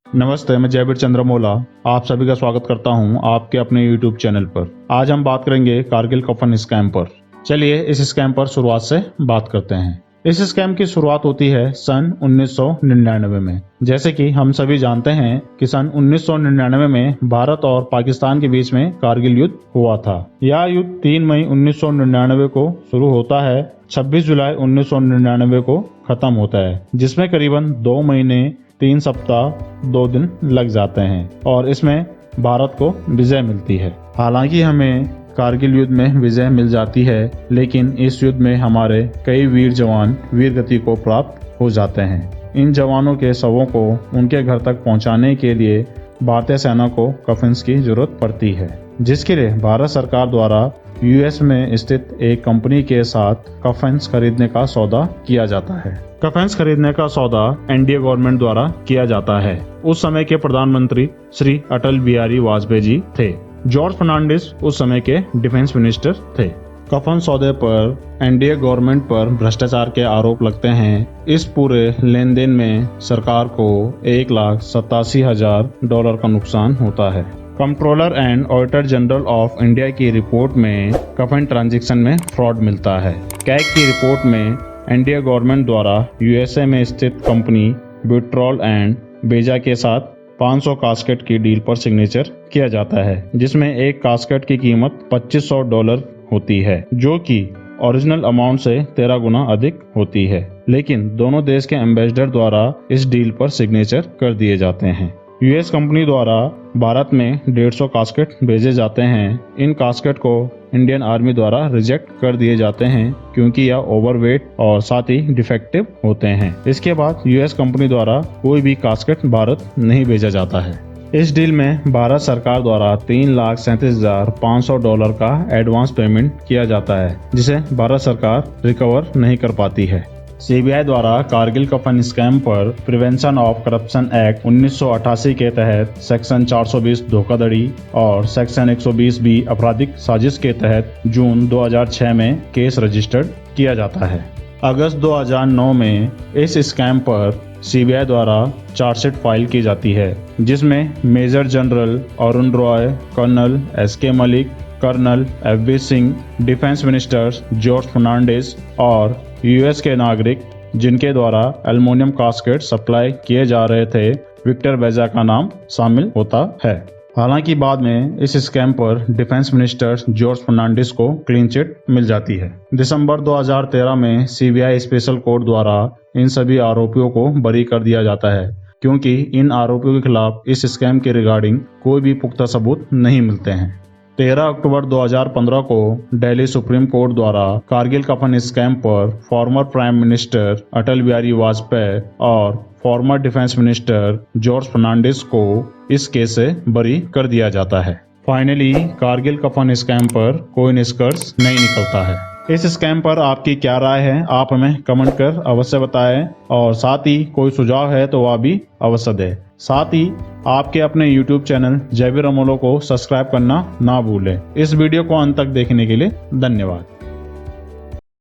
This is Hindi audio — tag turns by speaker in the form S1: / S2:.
S1: नमस्ते, मैं जयवीर चंद्रमौला आप सभी का स्वागत करता हूं आपके अपने YouTube चैनल पर। आज हम बात करेंगे कारगिल कफन स्कैम पर। चलिए इस स्कैम पर शुरुआत से बात करते हैं। इस स्कैम की शुरुआत होती है सन 1999 में। जैसे कि हम सभी जानते हैं कि सन 1999 में भारत और पाकिस्तान के बीच में कारगिल युद्ध हुआ था। यह युद्ध 3 मई 1999 को शुरू होता है, 26 जुलाई 1999 को खत्म होता है, जिसमें करीबन 2 महीने 3 सप्ताह 2 दिन लग जाते हैं और इसमें भारत को विजय मिलती है। हालांकि हमें कारगिल युद्ध में विजय मिल जाती है, लेकिन इस युद्ध में हमारे कई वीर जवान वीर गति को प्राप्त हो जाते हैं। इन जवानों के शवों को उनके घर तक पहुंचाने के लिए भारतीय सेना को कफन्स की जरूरत पड़ती है, जिसके लिए भारत सरकार द्वारा यूएस में स्थित एक कंपनी के साथ कफन्स खरीदने का सौदा किया जाता है। कफन्स खरीदने का सौदा एनडीए गवर्नमेंट द्वारा किया जाता है। उस समय के प्रधानमंत्री श्री अटल बिहारी वाजपेयी जी थे। जॉर्ज फर्नांडिस उस समय के डिफेंस मिनिस्टर थे। कफन सौदे पर एनडीए गवर्नमेंट पर भ्रष्टाचार के आरोप लगते हैं। इस पूरे लेन देन में सरकार को $1,87,000 का नुकसान होता है। Controller and auditor general of India की रिपोर्ट में कफन ट्रांजैक्शन में फ्रॉड मिलता है। कैग की रिपोर्ट में एनडीए गवर्नमेंट द्वारा यूएसए में स्थित कंपनी विट्रॉल एंड बेजा के साथ 500 कास्केट की डील पर सिग्नेचर किया जाता है, जिसमें एक कास्केट की कीमत $2500 होती है, जो कि ओरिजिनल अमाउंट से 13 गुना अधिक होती है। लेकिन दोनों देश के एम्बेसडर द्वारा इस डील पर सिग्नेचर कर दिए जाते हैं। यूएस कंपनी द्वारा भारत में 150 कास्केट भेजे जाते हैं। इन कास्केट को इंडियन आर्मी द्वारा रिजेक्ट कर दिए जाते हैं क्योंकि यह ओवरवेट और साथ ही डिफेक्टिव होते हैं। इसके बाद यूएस कंपनी द्वारा कोई भी कास्केट भारत नहीं भेजा जाता है। इस डील में भारत सरकार द्वारा $3,37,500 का एडवांस पेमेंट किया जाता है, जिसे भारत सरकार रिकवर नहीं कर पाती है। सीबीआई द्वारा कारगिल कफन स्कैम पर प्रिवेंशन ऑफ करप्शन एक्ट 1988 के तहत सेक्शन 420 धोखाधड़ी और सेक्शन 120 आपराधिक साजिश के तहत जून 2006 में केस रजिस्टर्ड किया जाता है। अगस्त 2009 में इस स्कैम पर सीबीआई द्वारा चार्जशीट फाइल की जाती है, जिसमें major general Arun Roy, colonel SK Malik, colonel FB Singh, defence minister George Fernandes और यूएस के नागरिक जिनके द्वारा एल्युमिनियम कास्केट सप्लाई किए जा रहे थे, विक्टर बेजा का नाम शामिल होता है। हालांकि बाद में इस स्कैम पर डिफेंस मिनिस्टर जॉर्ज फर्नांडिस को क्लीन चिट मिल जाती है। दिसंबर 2013 में सीबीआई स्पेशल कोर्ट द्वारा इन सभी आरोपियों को बरी कर दिया जाता है, क्योंकि इन आरोपियों के खिलाफ इस स्कैम के रिगार्डिंग कोई भी पुख्ता सबूत नहीं मिलते हैं। 13 अक्टूबर 2015 को दिल्ली सुप्रीम कोर्ट द्वारा कारगिल कफन स्कैम पर former prime minister Atal Bihari Vajpayee और former defence minister George Fernandes को इस केस से बरी कर दिया जाता है। फाइनली कारगिल कफन स्कैम पर कोई निष्कर्ष नहीं निकलता है। इस स्कैम पर आपकी क्या राय है, आप हमें कमेंट कर अवश्य बताएं और साथ ही कोई सुझाव है तो वह भी अवश्य दें। साथ ही आपके अपने YouTube चैनल जयवीर अमोलो को सब्सक्राइब करना ना भूलें। इस वीडियो को अंत तक देखने के लिए धन्यवाद।